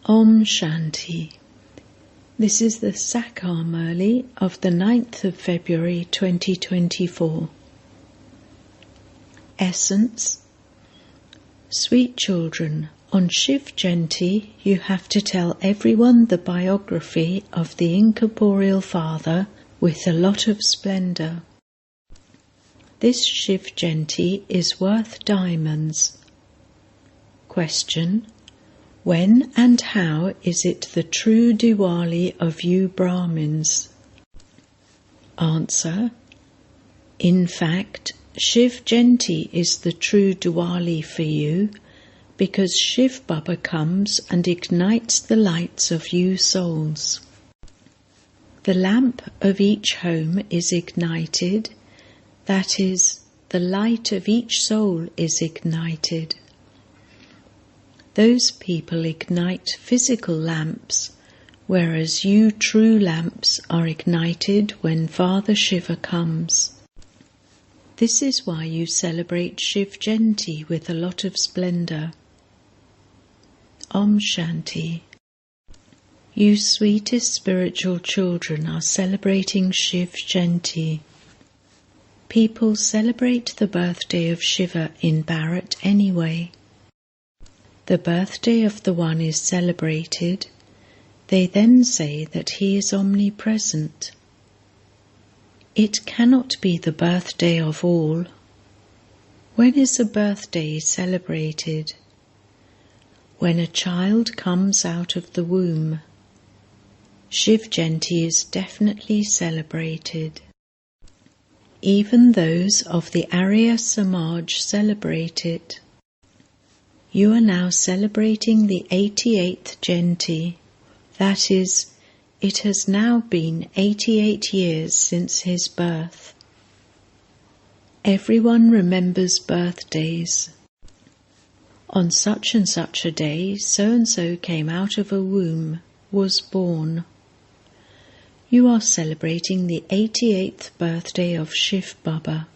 Om Shanti. This is the Sakar Murli of the 9th of February 2024. Essence. Sweet children, on Shiv Jayanti you have to tell everyone the biography of the incorporeal Father with a lot of splendour. This Shiv Jayanti is worth diamonds. Question. When and how is it the true Diwali of you Brahmins? Answer. In fact, Shiv Jayanti is the true Diwali for you because Shiv Baba comes and ignites the lights of you souls. The lamp of each home is ignited, that is, the light of each soul is ignited. Those people ignite physical lamps, whereas you true lamps are ignited when Father Shiva comes. This is why you celebrate Shiv Jayanti with a lot of splendour. Om Shanti. You sweetest spiritual children are celebrating Shiv Jayanti. People celebrate the birthday of Shiva in Bharat anyway. The birthday of the one is celebrated, they then say that he is omnipresent. It cannot be the birthday of all. When is a birthday celebrated? When a child comes out of the womb. Shiv Jayanti is definitely celebrated. Even those of the Arya Samaj celebrate it. You are now celebrating the 88th Jayanti. That is, it has now been 88 years since his birth. Everyone remembers birthdays. On such and such a day, so-and-so came out of a womb, was born. You are celebrating the 88th birthday of Shiv Baba.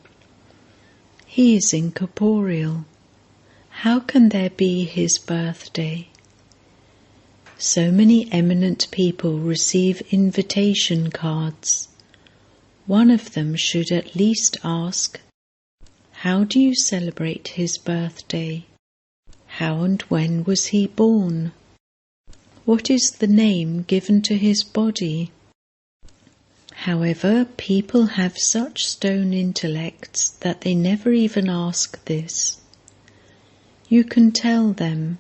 He is incorporeal. How can there be his birthday? So many eminent people receive invitation cards. One of them should at least ask, how do you celebrate his birthday? How and when was he born? What is the name given to his body? However, people have such stone intellects that they never even ask this. You can tell them,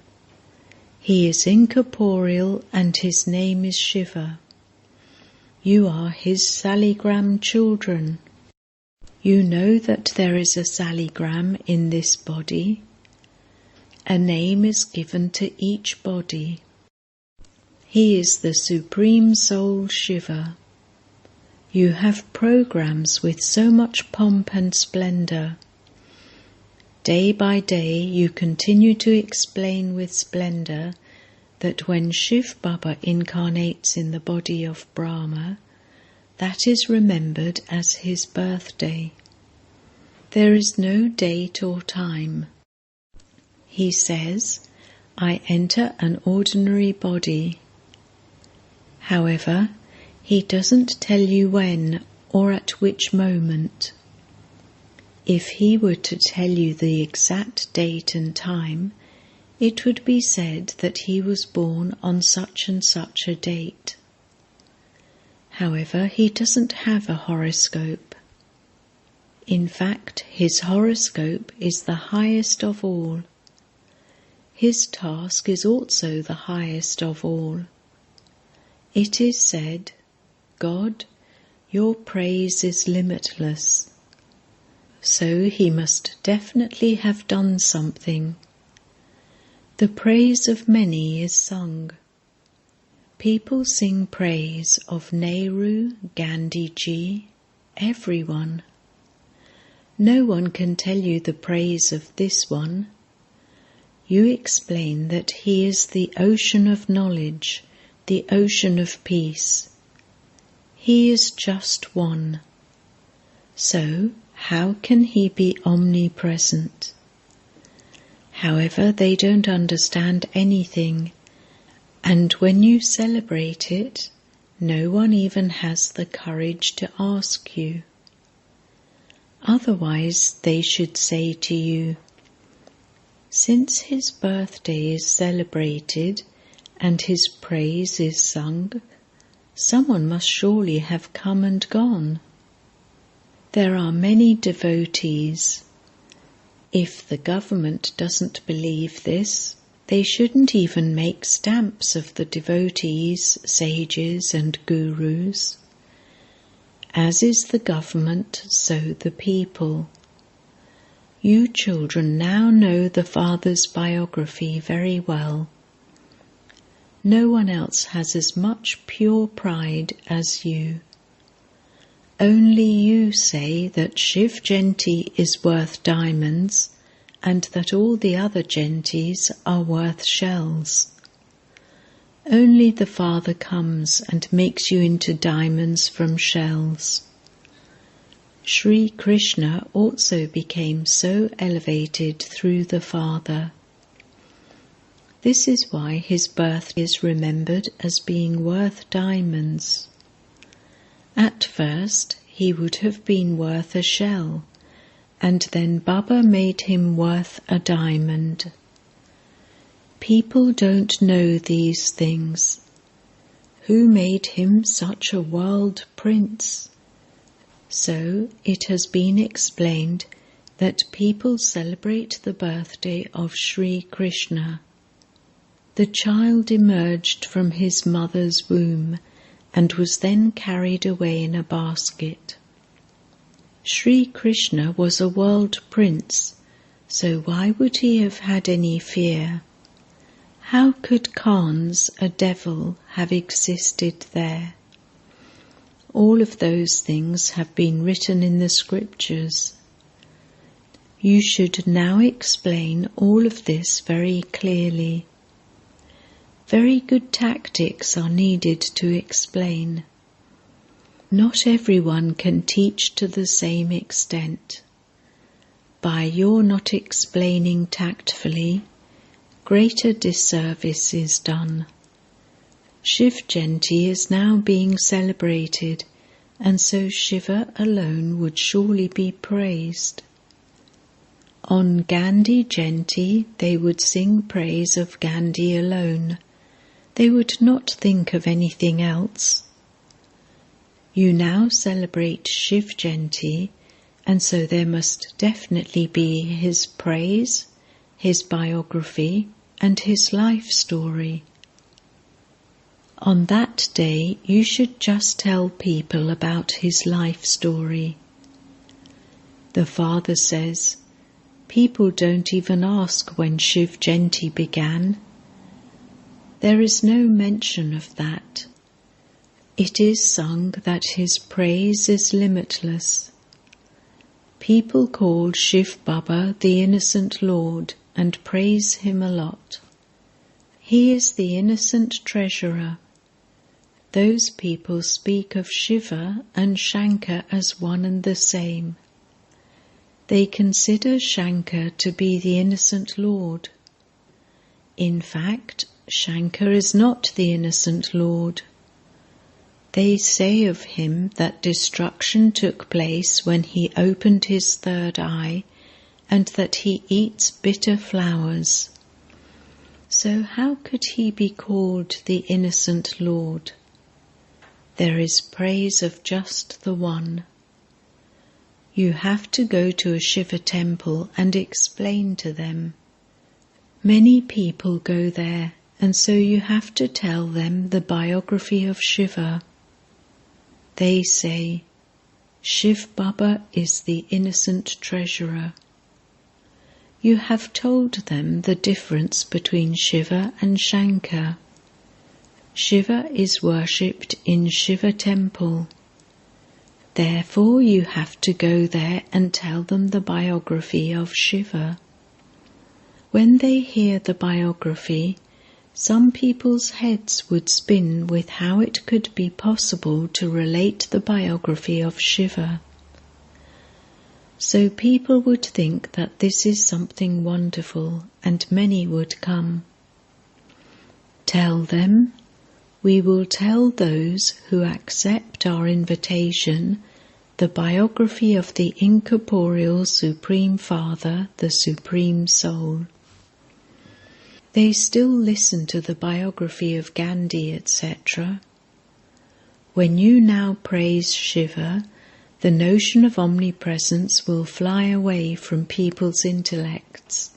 he is incorporeal and his name is Shiva. You are his saligram children. You know that there is a saligram in this body. A name is given to each body. He is the Supreme Soul Shiva. You have programs with so much pomp and splendour. Day by day you continue to explain with splendour that when Shiv Baba incarnates in the body of Brahma, that is remembered as his birthday. There is no date or time. He says, I enter an ordinary body. However, he doesn't tell you when or at which moment. If he were to tell you the exact date and time, it would be said that he was born on such and such a date. However, he doesn't have a horoscope. In fact, his horoscope is the highest of all. His task is also the highest of all. It is said, God, your praise is limitless. So he must definitely have done something. The praise of many is sung. People sing praise of Nehru, Gandhiji, everyone. No one can tell you the praise of this one. You explain that he is the ocean of knowledge, the ocean of peace. He is just one. So, how can he be omnipresent? However, they don't understand anything, And when you celebrate it, no one even has the courage to ask you. Otherwise, they should say to you, "Since his birthday is celebrated and his praise is sung, someone must surely have come and gone." There are many devotees. If the government doesn't believe this, they shouldn't even make stamps of the devotees, sages and gurus. As is the government, so the people. You children now know the Father's biography very well. No one else has as much pure pride as you. Only you say that Shiv Jayanti is worth diamonds and that all the other Jayantis are worth shells. Only the Father comes and makes you into diamonds from shells. Sri Krishna also became so elevated through the Father. This is why his birth is remembered as being worth diamonds. At first, he would have been worth a shell, and then Baba made him worth a diamond. People don't know these things. Who made him such a world prince? So it has been explained that people celebrate the birthday of Sri Krishna. The child emerged from his mother's womb and was then carried away in a basket. Sri Krishna was a world prince, so why would he have had any fear? How could Khans, a devil, have existed there? All of those things have been written in the scriptures. You should now explain all of this very clearly. Very good tactics are needed to explain. Not everyone can teach to the same extent. By your not explaining tactfully, greater disservice is done. Shiv Jayanti is now being celebrated, and so Shiva alone would surely be praised. On Gandhi Jayanti they would sing praise of Gandhi alone. They would not think of anything else. You now celebrate Shiv Jayanti, and so there must definitely be his praise, his biography, and his life story. On that day, you should just tell people about his life story. The Father says, people don't even ask when Shiv Jayanti began. There is no mention of that. It is sung that his praise is limitless. People call Shiv Baba the Innocent Lord and praise him a lot. He is the innocent treasurer. Those people speak of Shiva and Shankar as one and the same. They consider Shankar to be the innocent Lord. In fact, Shankar is not the innocent Lord. They say of him that destruction took place when he opened his third eye and that he eats bitter flowers. So how could he be called the innocent Lord? There is praise of just the one. You have to go to a Shiva temple and explain to them. Many people go there, and so you have to tell them the biography of Shiva. They say, Shiv Baba is the innocent treasurer. You have told them the difference between Shiva and Shankar. Shiva is worshipped in Shiva temple. Therefore you have to go there and tell them the biography of Shiva. When they hear the biography, some people's heads would spin with how it could be possible to relate the biography of Shiva. So people would think that this is something wonderful, and many would come. Tell them, we will tell those who accept our invitation the biography of the incorporeal Supreme Father, the Supreme Soul. They still listen to the biography of Gandhi, etc. When you now praise Shiva, the notion of omnipresence will fly away from people's intellects.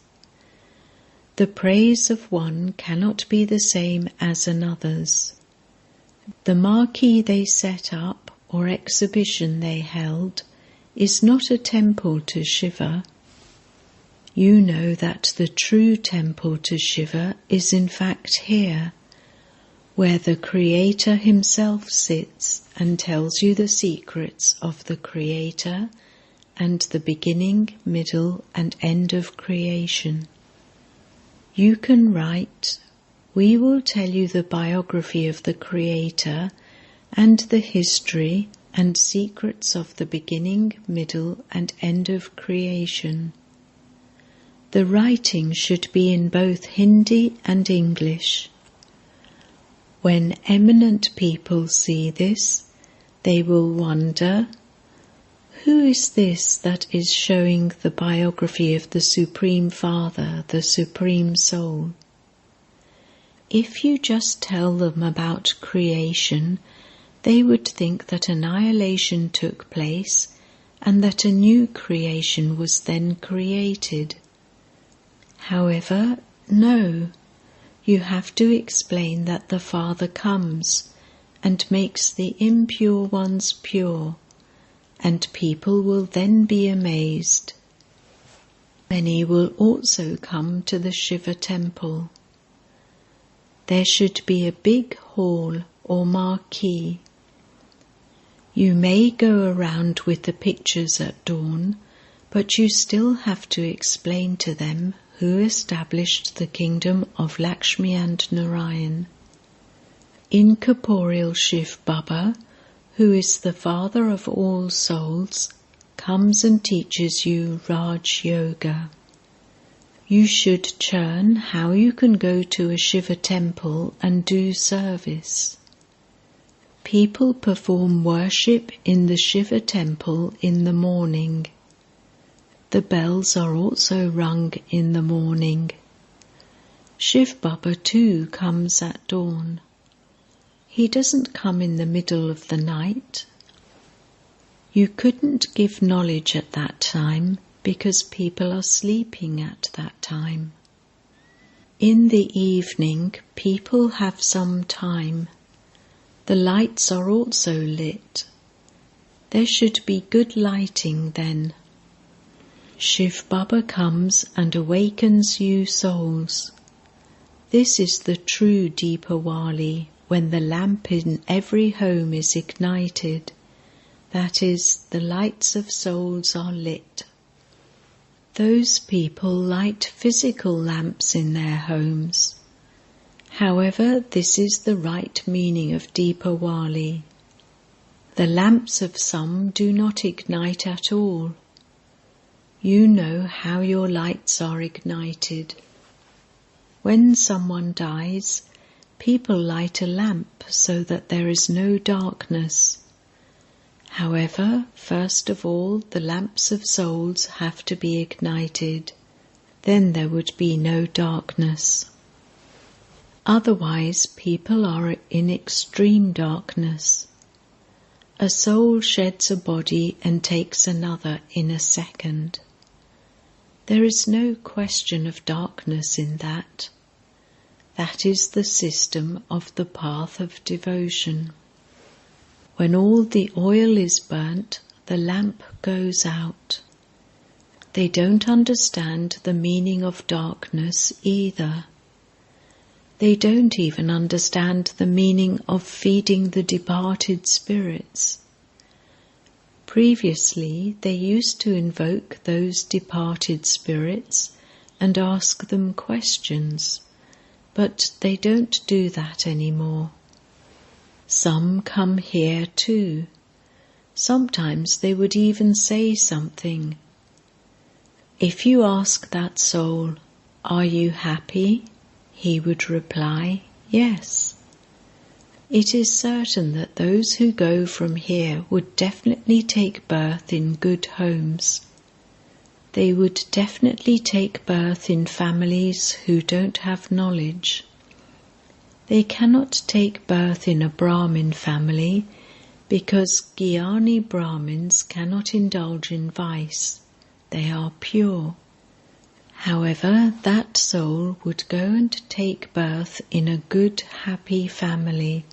The praise of one cannot be the same as another's. The marquee they set up or exhibition they held is not a temple to Shiva. You know that the true temple to Shiva is in fact here, where the Creator himself sits and tells you the secrets of the Creator and the beginning, middle and end of creation. You can write, we will tell you the biography of the Creator and the history and secrets of the beginning, middle and end of creation. The writing should be in both Hindi and English. When eminent people see this, they will wonder, who is this that is showing the biography of the Supreme Father, the Supreme Soul? If you just tell them about creation, they would think that annihilation took place and that a new creation was then created. However, no, you have to explain that the Father comes and makes the impure ones pure, and people will then be amazed. Many will also come to the Shiva temple. There should be a big hall or marquee. You may go around with the pictures at dawn, but you still have to explain to them who established the kingdom of Lakshmi and Narayan. Incorporeal Shiv Baba, who is the father of all souls, comes and teaches you Raj Yoga. You should churn how you can go to a Shiva temple and do service. People perform worship in the Shiva temple in the morning. The bells are also rung in the morning. Shiv Baba too comes at dawn. He doesn't come in the middle of the night. You couldn't give knowledge at that time because people are sleeping at that time. In the evening, people have some time. The lights are also lit. There should be good lighting then. Shiv Baba comes and awakens you souls. This is the true Deepawali, when the lamp in every home is ignited. That is, the lights of souls are lit. Those people light physical lamps in their homes. However, this is the right meaning of Deepawali. The lamps of some do not ignite at all. You know how your lights are ignited. When someone dies, people light a lamp so that there is no darkness. However, first of all, the lamps of souls have to be ignited. Then there would be no darkness. Otherwise, people are in extreme darkness. A soul sheds a body and takes another in a second. There is no question of darkness in that. That is the system of the path of devotion. When all the oil is burnt, the lamp goes out. They don't understand the meaning of darkness either. They don't even understand the meaning of feeding the departed spirits. Previously, they used to invoke those departed spirits and ask them questions, but they don't do that anymore. Some come here too. Sometimes they would even say something. If you ask that soul, "Are you happy?" he would reply, Yes. It is certain that those who go from here would definitely take birth in good homes. They would definitely take birth in families who don't have knowledge. They cannot take birth in a Brahmin family because Jnani Brahmins cannot indulge in vice. They are pure. However, that soul would go and take birth in a good, happy family.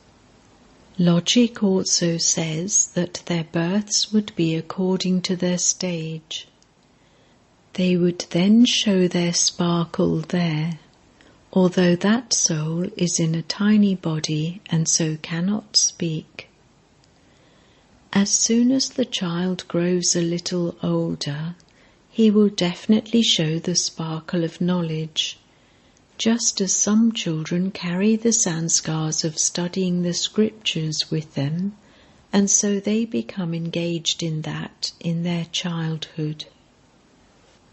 Logic also says that their births would be according to their stage. They would then show their sparkle there, although that soul is in a tiny body and so cannot speak. As soon as the child grows a little older, he will definitely show the sparkle of knowledge, just as some children carry the sanskars of studying the scriptures with them, and so they become engaged in that in their childhood.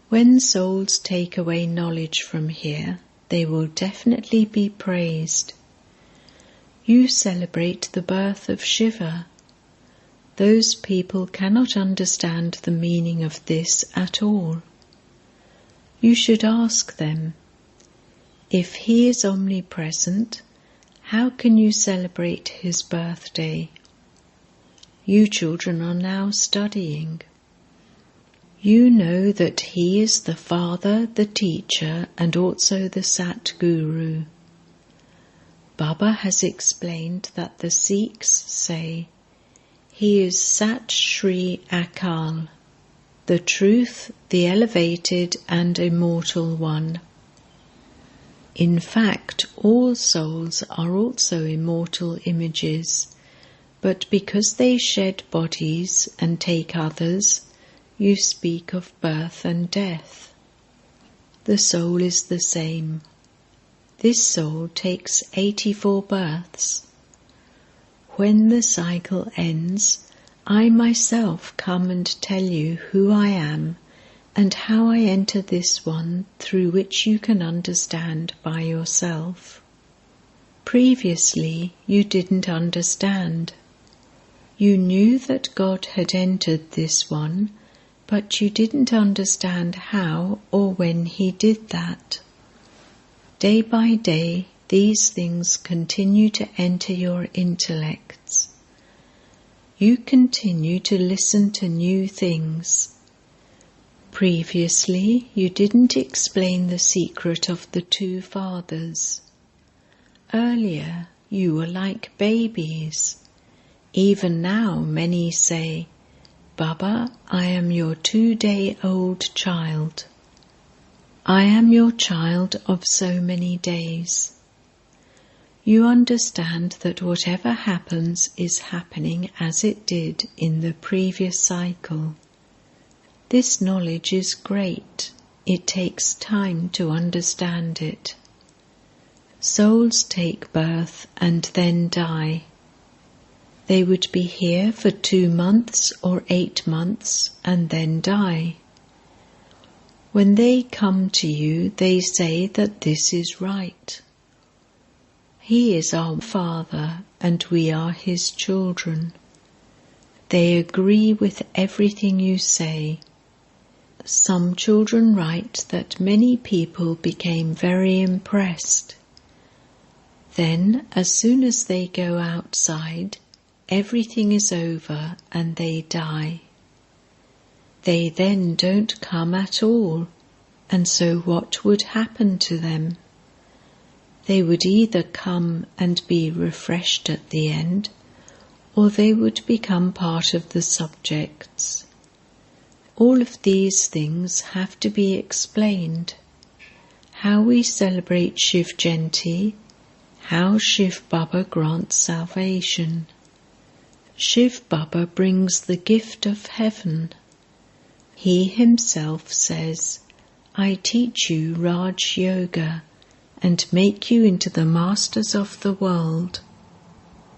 When souls take away knowledge from here, they will definitely be praised. You celebrate the birth of Shiva. Those people cannot understand the meaning of this at all. You should ask them, if he is omnipresent, how can you celebrate his birthday? You children are now studying. You know that he is the father, the teacher, and also the Sat Guru. Baba has explained that the Sikhs say, he is Sat Shri Akal, the truth, the elevated and immortal one. In fact, all souls are also immortal images, but because they shed bodies and take others, you speak of birth and death. The soul is the same. This soul takes 84 births. When the cycle ends, I myself come and tell you who I am and how I enter this one through which you can understand by yourself. Previously, you didn't understand. You knew that God had entered this one, but you didn't understand how or when he did that. Day by day, these things continue to enter your intellects. You continue to listen to new things. Previously, you didn't explain the secret of the two fathers. Earlier, you were like babies. Even now, many say, Baba, I am your 2-day-old child. I am your child of so many days. You understand that whatever happens is happening as it did in the previous cycle. This knowledge is great. It takes time to understand it. Souls take birth and then die. They would be here for 2 months or 8 months and then die. When they come to you, they say that this is right. He is our Father and we are his children. They agree with everything you say. Some children write that many people became very impressed. Then, as soon as they go outside, everything is over and they die. They then don't come at all, and so what would happen to them? They would either come and be refreshed at the end, or they would become part of the subjects. All of these things have to be explained. How we celebrate Shiv Jayanti, how Shiv Baba grants salvation. Shiv Baba brings the gift of heaven. He himself says, I teach you Raj Yoga and make you into the masters of the world.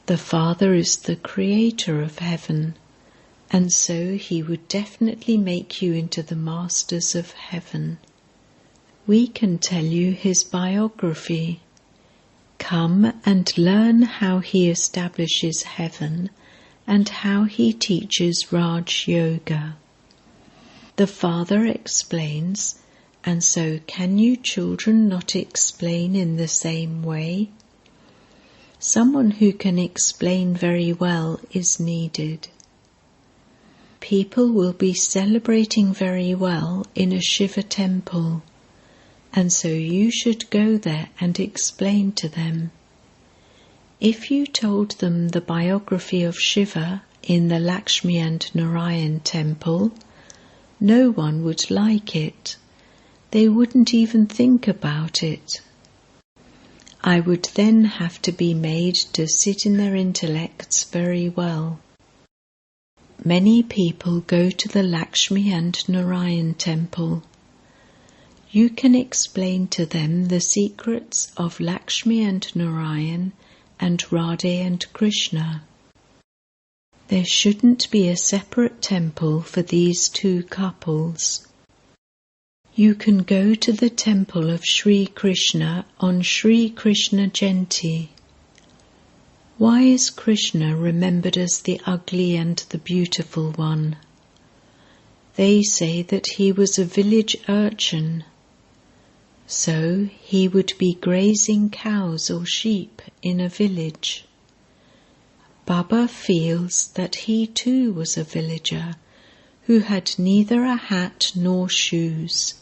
The Father is the creator of heaven, and so he would definitely make you into the masters of heaven. We can tell you his biography. Come and learn how he establishes heaven and how he teaches Raj Yoga. The father explains, and so can you children not explain in the same way? Someone who can explain very well is needed. People will be celebrating very well in a Shiva temple, and so you should go there and explain to them. If you told them the biography of Shiva in the Lakshmi and Narayan temple, no one would like it. They wouldn't even think about it. I would then have to be made to sit in their intellects very well. Many people go to the Lakshmi and Narayan temple. You can explain to them the secrets of Lakshmi and Narayan and Radhe and Krishna. There shouldn't be a separate temple for these two couples. You can go to the temple of Sri Krishna on Sri Krishna Jayanti. Why is Krishna remembered as the ugly and the beautiful one? They say that he was a village urchin. So he would be grazing cows or sheep in a village. Baba feels that he too was a villager who had neither a hat nor shoes.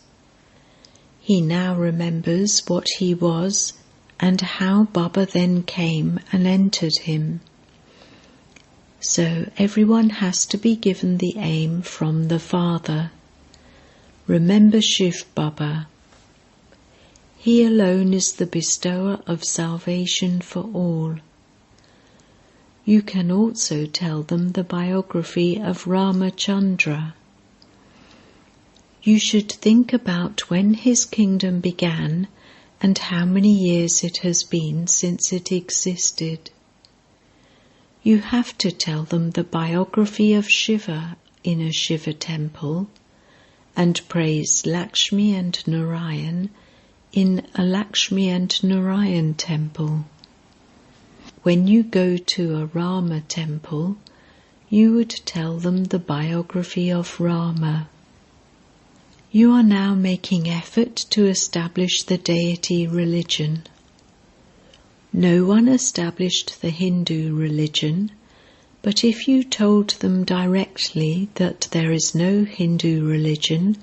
He now remembers what he was and how Baba then came and entered him. So everyone has to be given the aim from the Father. Remember Shiv Baba. He alone is the bestower of salvation for all. You can also tell them the biography of Ramachandra. You should think about when his kingdom began and how many years it has been since it existed. You have to tell them the biography of Shiva in a Shiva temple and praise Lakshmi and Narayan in a Lakshmi and Narayan temple. When you go to a Rama temple, you would tell them the biography of Rama. You are now making effort to establish the deity religion. No one established the Hindu religion, but if you told them directly that there is no Hindu religion,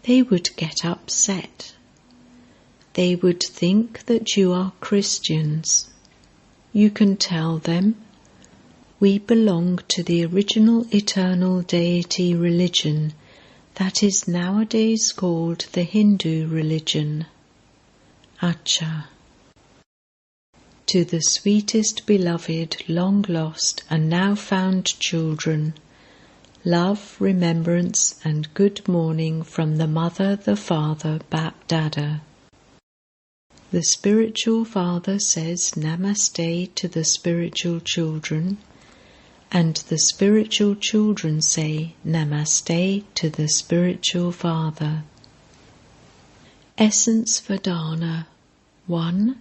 they would get upset. They would think that you are Christians. You can tell them, we belong to the original eternal deity religion that is nowadays called the Hindu religion. Acha. To the sweetest beloved, long lost and now found children, love, remembrance and good morning from the Mother, the Father, Bap Dada. The spiritual father says Namaste to the spiritual children, and the spiritual children say Namaste to the spiritual father. Essence Vedana 1.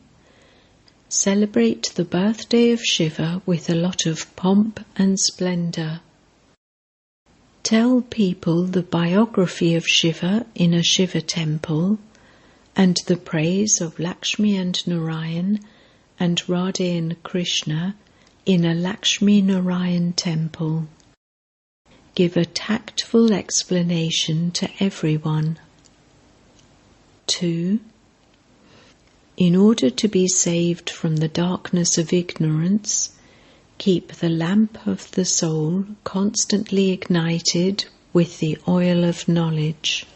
Celebrate the birthday of Shiva with a lot of pomp and splendour. Tell people the biography of Shiva in a Shiva temple and the praise of Lakshmi and Narayan and Radhe and Krishna in a Lakshmi Narayan temple. Give a tactful explanation to everyone. 2. In order to be saved from the darkness of ignorance, keep the lamp of the soul constantly ignited with the oil of knowledge.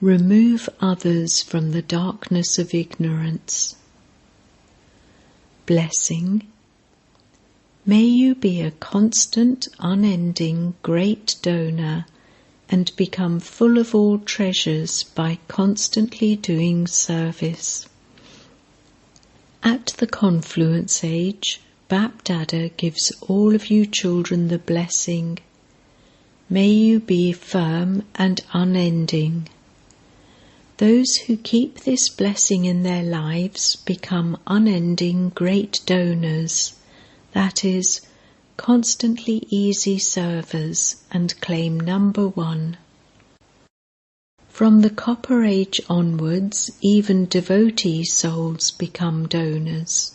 Remove others from the darkness of ignorance. Blessing. May you be a constant, unending, great donor and become full of all treasures by constantly doing service. At the confluence age, Bap Dada gives all of you children the blessing. May you be firm and unending. Those who keep this blessing in their lives become unending great donors, that is, constantly easy servers, and claim number one. From the Copper Age onwards, even devotee souls become donors,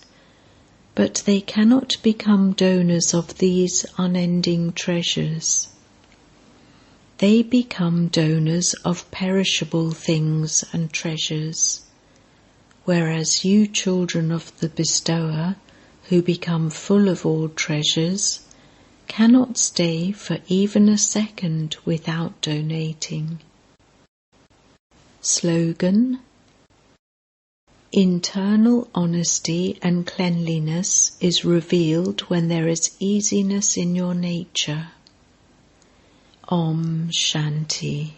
but they cannot become donors of these unending treasures. They become donors of perishable things and treasures, whereas you children of the bestower, who become full of all treasures, cannot stay for even a second without donating. Slogan: Internal honesty and cleanliness is revealed when there is easiness in your nature. Om Shanti.